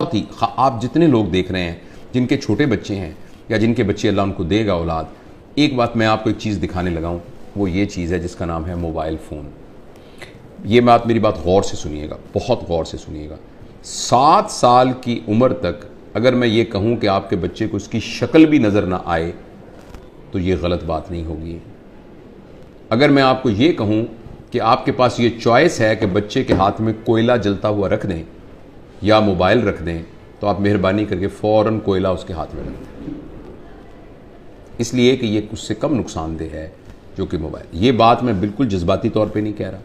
बहुत ही आप जितने लोग देख रहे हैं जिनके छोटे बच्चे हैं या जिनके बच्चे अल्लाह उनको देगा औलाद, एक बात मैं आपको एक चीज़ दिखाने लगा हूँ, वो ये चीज़ है जिसका नाम है मोबाइल फ़ोन। ये मेरी बात गौर से सुनिएगा, बहुत गौर से सुनिएगा। 7 साल की उम्र तक अगर मैं ये कहूँ कि आपके बच्चे को उसकी शक्ल भी नज़र ना आए तो ये गलत बात नहीं होगी। अगर मैं आपको ये कहूँ कि आपके पास ये चॉइस है कि बच्चे के हाथ में कोयला जलता हुआ रख दें या मोबाइल रख दें, तो आप मेहरबानी करके फ़ौरन कोयला उसके हाथ में रख दें, इसलिए कि ये उससे कम नुकसानदेह है जो कि मोबाइल। ये बात मैं बिल्कुल जज्बाती तौर पे नहीं कह रहा।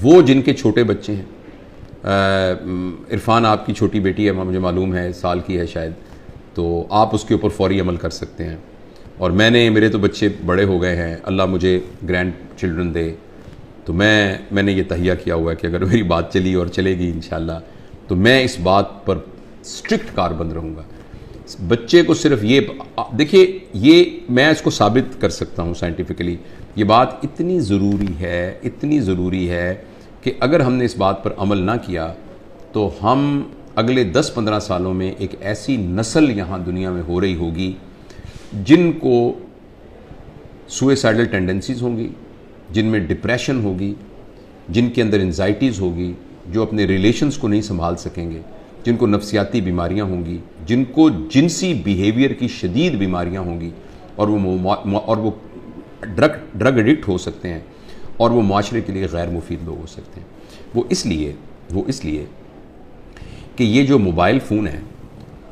वो जिनके छोटे बच्चे हैं, इरफान आपकी छोटी बेटी है, मुझे मालूम है साल की है शायद, तो आप उसके ऊपर फौरी अमल कर सकते हैं। और मेरे तो बच्चे बड़े हो गए हैं, अल्लाह मुझे ग्रैंड चिल्ड्रन दे, तो मैंने ये तहिया किया हुआ है कि अगर मेरी बात चली और चलेगी इंशाल्लाह, तो मैं इस बात पर स्ट्रिक्ट कारबंद रहूँगा। बच्चे को सिर्फ ये देखिए, ये मैं इसको साबित कर सकता हूँ साइंटिफिकली। ये बात इतनी ज़रूरी है कि अगर हमने इस बात पर अमल ना किया तो हम अगले 10-15 सालों में एक ऐसी नस्ल यहाँ दुनिया में हो रही होगी जिनको सुसाइडल टेंडेंसीज़ होंगी, जिनमें डिप्रेशन होगी, जिनके अंदर एंजाइटीज़ होगी, जो अपने रिलेशंस को नहीं संभाल सकेंगे, जिनको नफ्सियाती बीमारियां होंगी, जिनको जिनसी बिहेवियर की शदीद बीमारियां होंगी, और वो ड्रग एडिक्ट हो सकते हैं, और वो माशरे के लिए गैर मुफीद लोग हो सकते हैं। वो इसलिए कि ये जो मोबाइल फ़ोन है,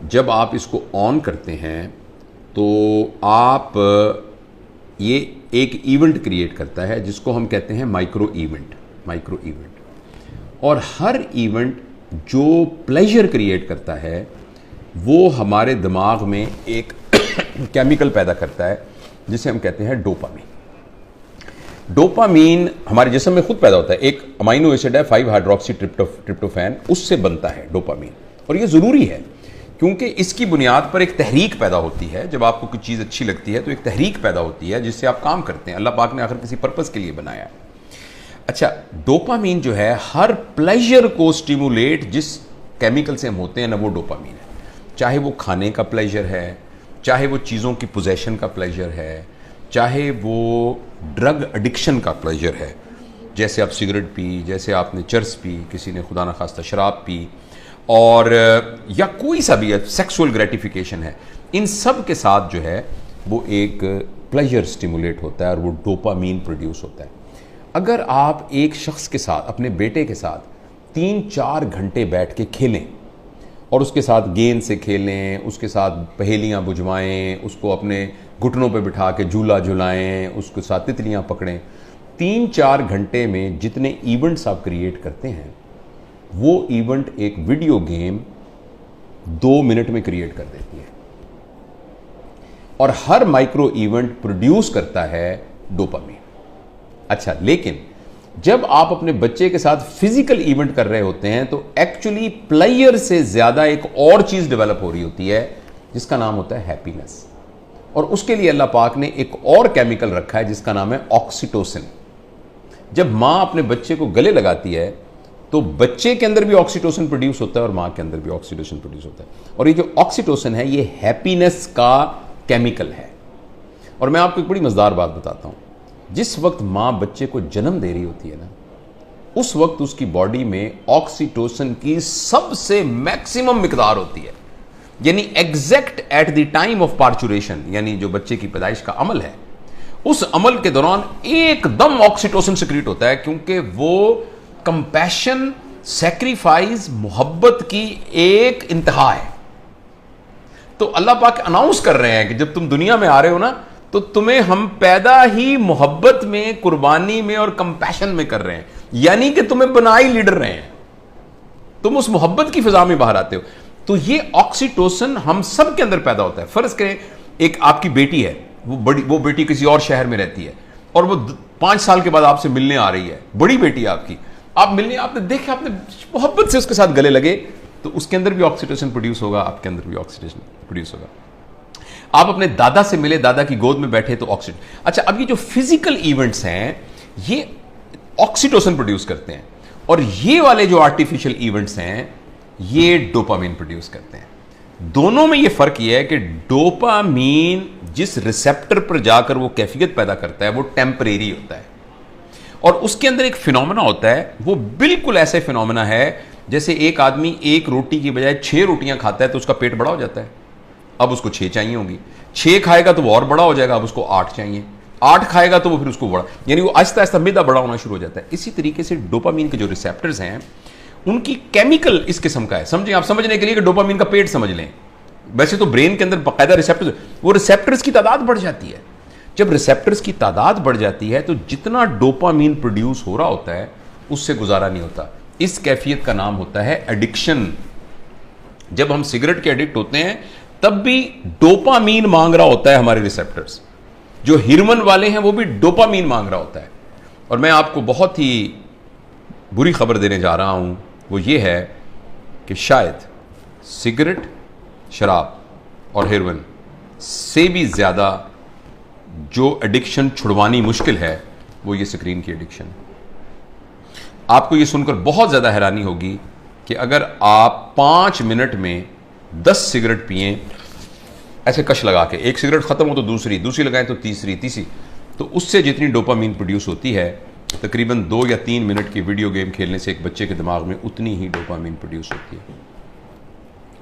जब आप इसको ऑन करते हैं तो आप ये एक इवेंट क्रिएट करता है जिसको हम कहते हैं माइक्रो इवेंट। और हर इवेंट जो प्लेजर क्रिएट करता है वो हमारे दिमाग में एक केमिकल पैदा करता है जिसे हम कहते हैं डोपामीन। डोपामीन हमारे जिस्म में खुद पैदा होता है, एक अमाइनो एसिड है 5-हाइड्रोक्सी ट्रिप्टोफैन, उससे बनता है डोपामीन। और ये ज़रूरी है क्योंकि इसकी बुनियाद पर एक तहरीक पैदा होती है। जब आपको कोई चीज़ अच्छी लगती है तो एक तहरीक पैदा होती है जिससे आप काम करते हैं। अल्लाह पाक ने आखिर किसी पर्पज़ के लिए बनाया है। अच्छा, डोपामीन जो है हर प्लेजर को स्टिमुलेट जिस केमिकल से हम होते हैं ना, वो डोपामीन है। चाहे वो खाने का प्लेजर है, चाहे वो चीज़ों की पोजेशन का प्लेजर है, चाहे वो ड्रग एडिक्शन का प्लेजर है, जैसे आप सिगरेट पी, जैसे आपने चर्स पी, किसी ने खुदा न खास्ता शराब पी, और या कोई सा भी सेक्सुअल ग्रेटिफिकेशन है, इन सब के साथ जो है वो एक प्लेजर स्टिमुलेट होता है और वो डोपामीन प्रोड्यूस होता है। अगर आप एक शख्स के साथ, अपने बेटे के साथ 3-4 घंटे बैठ के खेलें और उसके साथ गेंद से खेलें, उसके साथ पहेलियाँ बुझवाएं, उसको अपने घुटनों पे बिठा के झूला झुलाएं, उसके साथ तितलियाँ पकड़ें, 3-4 घंटे में जितने इवेंट्स आप क्रिएट करते हैं वो इवेंट एक वीडियो गेम 2 मिनट में क्रिएट कर देती है। और हर माइक्रो इवेंट प्रोड्यूस करता है डोपामीन। अच्छा, लेकिन जब आप अपने बच्चे के साथ फिजिकल इवेंट कर रहे होते हैं तो एक्चुअली प्लेयर से ज्यादा एक और चीज डेवलप हो रही होती है जिसका नाम होता है हैप्पीनेस। और उसके लिए अल्लाह पाक ने एक और केमिकल रखा है जिसका नाम है ऑक्सीटोसिन। जब मां अपने बच्चे को गले लगाती है तो बच्चे के अंदर भी ऑक्सीटोसिन प्रोड्यूस होता है और मां के अंदर भी ऑक्सीटोसिन प्रोड्यूस होता है। और ये जो ऑक्सीटोसिन है ये हैप्पीनेस का केमिकल है। और मैं आपको एक बड़ी मजेदार बात बताता हूं, जिस वक्त मां बच्चे को जन्म दे रही होती है ना, उस वक्त उसकी बॉडी में ऑक्सीटोसिन की सबसे मैक्सिमम मिकदार होती है। यानी exact at the time of parturition, यानी जो बच्चे की पैदाइश का अमल है, उस अमल के दौरान एकदम ऑक्सीटोसिन सिक्रीट होता है, क्योंकि वो कंपैशन, सैक्रिफाइस, मोहब्बत की एक इंतहा है। तो अल्लाह पाक अनाउंस कर रहे हैं कि जब तुम दुनिया में आ रहे हो ना, तो तुम्हें हम पैदा ही मोहब्बत में, कुर्बानी में और कंपैशन में कर रहे हैं। यानी कि तुम्हें बनाई लीडर रहे हैं, तुम उस मोहब्बत की फिजा में बाहर आते हो। तो ये ऑक्सीटोसिन हम सब के अंदर पैदा होता है। फर्ज करें एक आपकी बेटी है, वो बेटी किसी और शहर में रहती है और वो 5 साल के बाद आपसे मिलने आ रही है, बड़ी बेटी है आपकी, आप मिलने, आपने देखा, आपने मोहब्बत से उसके साथ गले लगे, तो उसके अंदर भी ऑक्सीटोसिन प्रोड्यूस होगा, आपके अंदर भी ऑक्सीटोसिन प्रोड्यूस होगा। आप अपने दादा से मिले, दादा की गोद में बैठे, तो ऑक्सीटोसिन। अच्छा, अब ये जो फिजिकल इवेंट्स हैं ये ऑक्सीटोसिन प्रोड्यूस करते हैं, और ये वाले जो आर्टिफिशियल इवेंट्स हैं ये डोपामीन प्रोड्यूस करते हैं। दोनों में ये फर्क ये है कि डोपामीन जिस रिसेप्टर पर जाकर वो कैफियत पैदा करता है वो टेम्परेरी होता है, और उसके अंदर एक फिनोमेना होता है, वो बिल्कुल ऐसे फिनोमेना है जैसे एक आदमी एक रोटी की बजाय 6 रोटियां खाता है तो उसका पेट बड़ा हो जाता है, अब उसको 6 चाहिए होंगी, 6 खाएगा तो वो और बड़ा हो जाएगा, अब उसको 8 चाहिए, 8 खाएगा तो वो फिर उसको बड़ा, यानी वो आहिस्ता आहिस्ता मैदा बड़ा होना शुरू हो जाता है। इसी तरीके से डोपामीन के जो रिसेप्टर्स हैं उनकी केमिकल इस किस्म का है। समझें, आप समझने के लिए कि डोपामीन का पेट समझ लें, वैसे तो ब्रेन के अंदर बाकायदा रिसेप्टर्स, वो रिसेप्टर्स की तादाद बढ़ जाती है। जब रिसेप्टर्स की तादाद बढ़ जाती है तो जितना डोपामीन प्रोड्यूस हो रहा होता है उससे गुजारा नहीं होता। इस कैफियत का नाम होता है एडिक्शन। जब हम सिगरेट के एडिक्ट होते हैं तब भी डोपामीन मांग रहा होता है हमारे रिसेप्टर्स, जो हिरमन वाले हैं वो भी डोपामीन मांग रहा होता है। और मैं आपको बहुत ही बुरी खबर देने जा रहा हूं, वो ये है कि शायद सिगरेट, शराब और हेरोइन से भी ज़्यादा जो एडिक्शन छुड़वानी मुश्किल है वो ये स्क्रीन की एडिक्शन है। आपको ये सुनकर बहुत ज़्यादा हैरानी होगी कि अगर आप 5 मिनट में 10 सिगरेट पिएं, ऐसे कश लगा के, एक सिगरेट ख़त्म हो तो दूसरी, दूसरी लगाएं तो तीसरी, तो उससे जितनी डोपामीन प्रोड्यूस होती है तकरीबन 2 या 3 मिनट की वीडियो गेम खेलने से एक बच्चे के दिमाग में उतनी ही डोपामीन प्रोड्यूस होती है।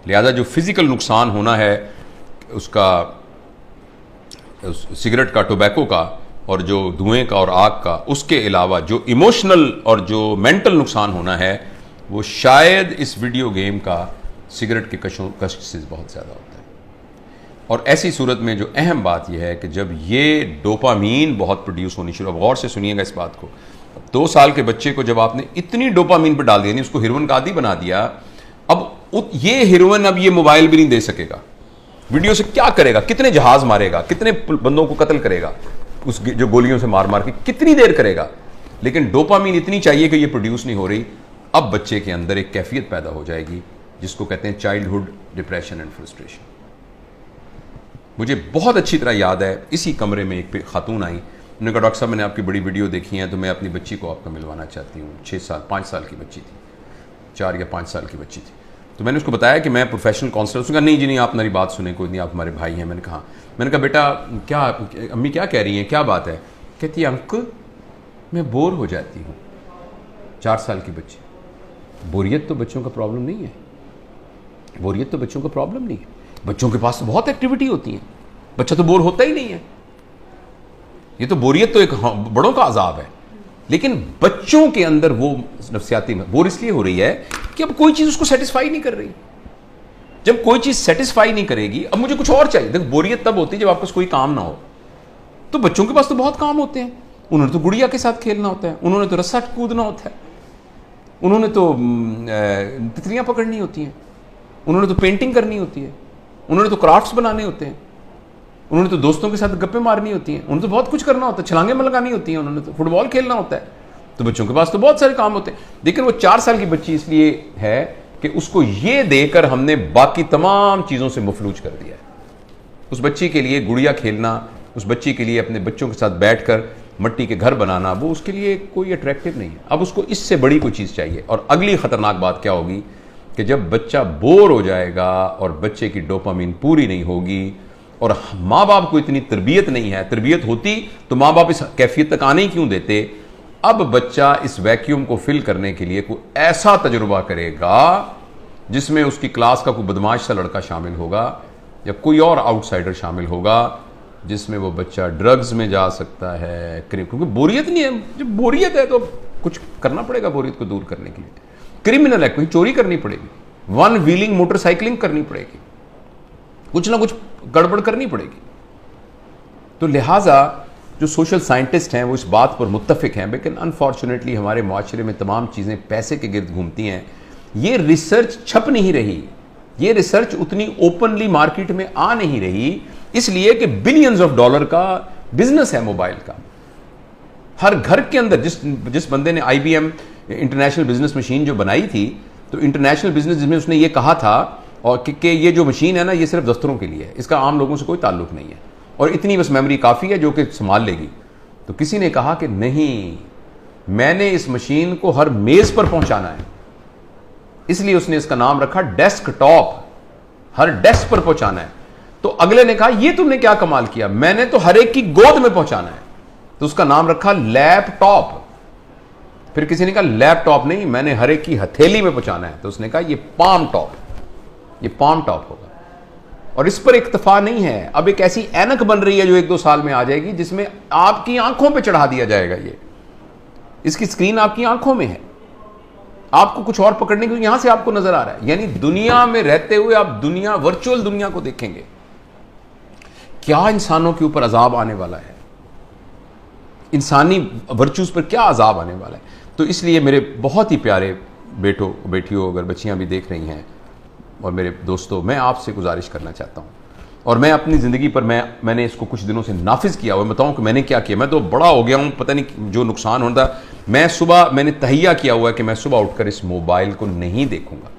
लिहाजा जो फिजिकल नुकसान होना है उसका, सिगरेट का, टोबैको का और जो धुएं का और आग का, उसके अलावा जो इमोशनल और जो मेंटल नुकसान होना है वो शायद इस वीडियो गेम का सिगरेट के कष्ट से बहुत ज़्यादा होता है। और ऐसी सूरत में जो अहम बात यह है कि जब ये डोपामीन बहुत प्रोड्यूस होनी शुरू, अब गौर से सुनिएगा इस बात को, 2 साल के बच्चे को जब आपने इतनी डोपामीन पर डाल दिया, नहीं उसको हेरोइन का आदी बना दिया, अब ये हेरोइन अब ये मोबाइल भी नहीं दे सकेगा, वीडियो से क्या करेगा, कितने जहाज मारेगा, कितने बंदों को कत्ल करेगा, उस जो गोलियों से मार मार के कितनी देर करेगा, लेकिन डोपामीन इतनी चाहिए कि ये प्रोड्यूस नहीं हो रही। अब बच्चे के अंदर एक कैफियत पैदा हो जाएगी जिसको कहते हैं चाइल्डहुड डिप्रेशन एंड फ्रस्ट्रेशन। मुझे बहुत अच्छी तरह याद है, इसी कमरे में एक खातून आई, उन्होंने कहा डॉक्टर साहब मैंने आपकी बड़ी वीडियो देखी है तो मैं अपनी बच्ची को आपको मिलवाना चाहती हूँ। 5 साल की बच्ची थी, 4 या 5 साल की बच्ची थी। तो मैंने उसको बताया कि मैं प्रोफेशनल काउंसलर। उसने कहा नहीं जी नहीं, आप मेरी बात सुने, कोई नहीं, आप हमारे भाई हैं। मैंने कहा बेटा क्या, अम्मी क्या कह रही हैं, क्या बात है? कहती है अंकल मैं बोर हो जाती हूँ। 4 साल की बच्ची। बोरियत तो बच्चों का प्रॉब्लम नहीं है, बोरियत तो बच्चों का प्रॉब्लम नहीं है, बच्चों के पास तो बहुत एक्टिविटी होती है, बच्चा तो बोर होता ही नहीं है। ये तो बोरियत तो एक बड़ों का अजाब है, लेकिन बच्चों के अंदर वो नफ्सियाती में बोर इसलिए हो रही है कि अब कोई चीज उसको सेटिस्फाई नहीं कर रही। जब कोई चीज सेटिस्फाई नहीं करेगी, अब मुझे कुछ और चाहिए। देखो बोरियत तब होती है जब आपके पास कोई काम ना हो। तो बच्चों के पास तो बहुत काम होते हैं, उन्होंने तो गुड़िया के साथ खेलना होता है, उन्होंने तो रस्सा कूदना होता है, उन्होंने तो तितलियां पकड़नी होती हैं, उन्होंने तो पेंटिंग करनी होती है, उन्होंने तो क्राफ्ट्स बनाने होते हैं, उन्होंने तो दोस्तों के साथ गप्पे मारनी होती हैं, उन्होंने तो बहुत कुछ करना होता है, छलांगे लगानी होती हैं, उन्होंने तो फुटबॉल खेलना होता है। तो बच्चों के पास तो बहुत सारे काम होते हैं। लेकिन वो 4 साल की बच्ची इसलिए है कि उसको ये देकर हमने बाकी तमाम चीज़ों से मफलूज कर दिया है। उस बच्ची के लिए गुड़िया खेलना, उस बच्ची के लिए अपने बच्चों के साथ बैठकर मट्टी के घर बनाना, वो उसके लिए कोई अट्रैक्टिव नहीं है। अब उसको इससे बड़ी कोई चीज़ चाहिए। और अगली खतरनाक बात क्या होगी कि जब बच्चा बोर हो जाएगा और बच्चे की डोपामीन पूरी नहीं होगी और माँ बाप को इतनी तरबियत नहीं है, तरबियत होती तो माँ बाप इस कैफियत तक आने ही क्यों देते। अब बच्चा इस वैक्यूम को फिल करने के लिए कोई ऐसा तजुर्बा करेगा जिसमें उसकी क्लास का कोई बदमाश सा लड़का शामिल होगा या कोई और आउटसाइडर शामिल होगा, जिसमें वो बच्चा ड्रग्स में जा सकता है, क्योंकि बोरियत नहीं है। जब बोरियत है तो कुछ करना पड़ेगा बोरियत को दूर करने के लिए। क्रिमिनल है, कोई चोरी करनी पड़ेगी, 1 व्हीलिंग मोटरसाइकिलिंग करनी पड़ेगी, कुछ ना कुछ गड़बड़ करनी पड़ेगी। तो लिहाजा जो सोशल साइंटिस्ट हैं वो इस बात पर मुत्तफिक हैं, लेकिन अनफॉर्चुनेटली हमारे माशरे में तमाम चीज़ें पैसे के गिर्द घूमती हैं। ये रिसर्च छप नहीं रही, ये रिसर्च उतनी ओपनली मार्केट में आ नहीं रही, इसलिए कि बिलियंस ऑफ डॉलर का बिजनेस है मोबाइल का। हर घर के अंदर जिस बंदे ने IBM इंटरनेशनल बिजनेस मशीन जो बनाई थी, तो इंटरनेशनल बिजनेस जिसमें उसने ये कहा था और कि ये जो मशीन है ना, ये सिर्फ दफ्तरों के लिए है, इसका आम लोगों से कोई ताल्लुक नहीं है और इतनी बस मेमोरी काफ़ी है जो कि संभाल लेगी। तो किसी ने कहा कि नहीं, मैंने इस मशीन को हर मेज़ पर पहुंचाना है, इसलिए उसने इसका नाम रखा डेस्कटॉप। हर डेस्क पर पहुंचाना है। तो अगले ने कहा ये तुमने क्या कमाल किया, मैंने तो हर एक की गोद में पहुंचाना है, तो उसका नाम रखा लैपटॉप। फिर किसी ने कहा लैपटॉप नहीं, मैंने हर एक की हथेली में पहुंचाना है, तो उसने कहा ये पाम टॉप, ये पाम टॉप होगा। और इस पर इक्तफा नहीं है, अब एक ऐसी ऐनक बन रही है जो 1-2 साल में आ जाएगी, जिसमें आपकी आंखों पे चढ़ा दिया जाएगा। ये इसकी स्क्रीन आपकी आंखों में है, आपको कुछ और पकड़ने को यहां से आपको नजर आ रहा है। यानी दुनिया में रहते हुए आप दुनिया, वर्चुअल दुनिया को देखेंगे। क्या इंसानों के ऊपर अजाब आने वाला है, इंसानी वर्चूज पर क्या अजाब आने वाला है। तो इसलिए मेरे बहुत ही प्यारे बेटों बेटियों, अगर बच्चियां भी देख रही हैं और मेरे दोस्तों, मैं आपसे गुजारिश करना चाहता हूं, और मैं अपनी ज़िंदगी पर मैंने इसको कुछ दिनों से नाफिज किया हुआ। बताऊं कि मैंने क्या किया। मैं तो बड़ा हो गया हूं, पता नहीं जो नुकसान होता। मैंने तहैया किया हुआ है कि मैं सुबह उठकर इस मोबाइल को नहीं देखूंगा।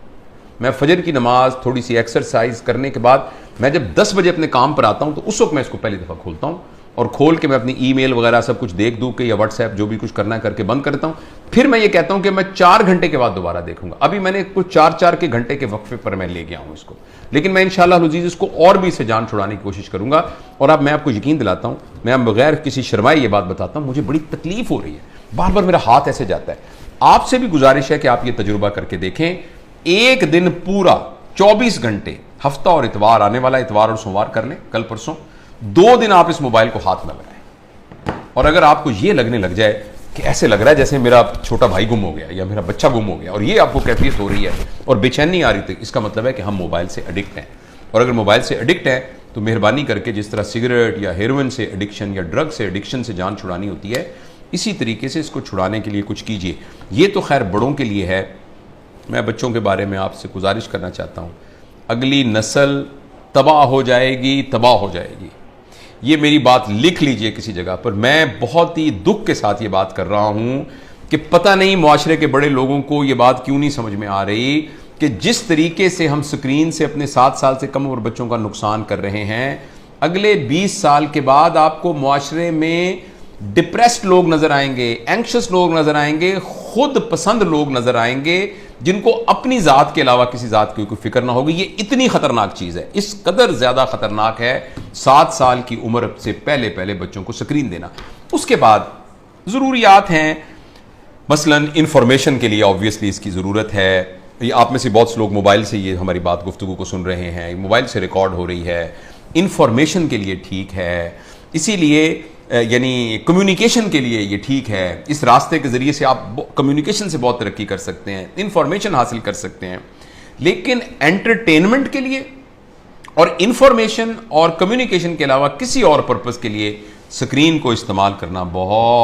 मैं फजर की नमाज, थोड़ी सी एक्सरसाइज करने के बाद मैं जब 10 बजे अपने काम पर आता हूं, तो उस वक्त मैं इसको पहली दफ़ा खोलता हूं, और खोल के मैं अपनी ईमेल वगैरह सब कुछ देख दूं कि, या व्हाट्सएप जो भी कुछ करना है करके बंद करता हूं। फिर मैं ये कहता हूं कि मैं 4 घंटे के बाद दोबारा देखूंगा। अभी मैंने कुछ 4-4 के घंटे के वक्फे पर मैं ले गया हूं इसको, लेकिन मैं इंशाअल्लाह अज़ीज़ इसको और भी इसे जान छुड़ाने की कोशिश करूंगा। और अब मैं आपको यकीन दिलाता हूं, मैं बगैर किसी शर्माए ये बात बताता हूं, मुझे बड़ी तकलीफ हो रही है, बार बार मेरा हाथ ऐसे जाता है। आपसे भी गुजारिश है कि आप ये तजुर्बा करके देखें। एक दिन पूरा 24 घंटे, हफ्ता और इतवार, आने वाला इतवार और सोमवार कर लें, कल परसों 2 दिन आप इस मोबाइल को हाथ न लगाएं। और अगर आपको ये लगने लग जाए कि ऐसे लग रहा है जैसे मेरा छोटा भाई गुम हो गया या मेरा बच्चा गुम हो गया, और ये आपको कैफियत हो रही है और बेचैनी आ रही थी, इसका मतलब है कि हम मोबाइल से एडिक्ट हैं। और अगर मोबाइल से एडिक्ट हैं तो मेहरबानी करके, जिस तरह सिगरेट या हेरोइन से एडिक्शन या ड्रग से एडिक्शन से जान छुड़ानी होती है, इसी तरीके से इसको छुड़ाने के लिए कुछ कीजिए। ये तो खैर बड़ों के लिए है। मैं बच्चों के बारे में आपसे गुजारिश करना चाहता हूँ, अगली नस्ल तबाह हो जाएगी, तबाह हो जाएगी। ये मेरी बात लिख लीजिए किसी जगह पर। मैं बहुत ही दुख के साथ ये बात कर रहा हूं कि पता नहीं मुआशरे के बड़े लोगों को ये बात क्यों नहीं समझ में आ रही कि जिस तरीके से हम स्क्रीन से अपने 7 साल से कम उम्र बच्चों का नुकसान कर रहे हैं, अगले 20 साल के बाद आपको मुआशरे में डिप्रेस्ड लोग नजर आएंगे, एंक्शस लोग नजर आएंगे, खुद पसंद लोग नजर आएंगे, जिनको अपनी जात के अलावा किसी जात की कोई फिक्र ना होगी। ये इतनी खतरनाक चीज है, इस कदर ज्यादा खतरनाक है 7 साल की उम्र से पहले पहले बच्चों को स्क्रीन देना। उसके बाद जरूरियात हैं, मसलन इंफॉर्मेशन के लिए ऑब्वियसली इसकी जरूरत है। ये आप में से बहुत से लोग मोबाइल से ये हमारी बात गुफ्तगू को सुन रहे हैं, मोबाइल से रिकॉर्ड हो रही है, इंफॉर्मेशन के लिए ठीक है, इसीलिए यानी कम्युनिकेशन के लिए ये ठीक है। इस रास्ते के जरिए से आप कम्युनिकेशन से बहुत तरक्की कर सकते हैं, इंफॉर्मेशन हासिल कर सकते हैं। लेकिन एंटरटेनमेंट के लिए और इंफॉर्मेशन और कम्युनिकेशन के अलावा किसी और पर्पस के लिए स्क्रीन को इस्तेमाल करना बहुत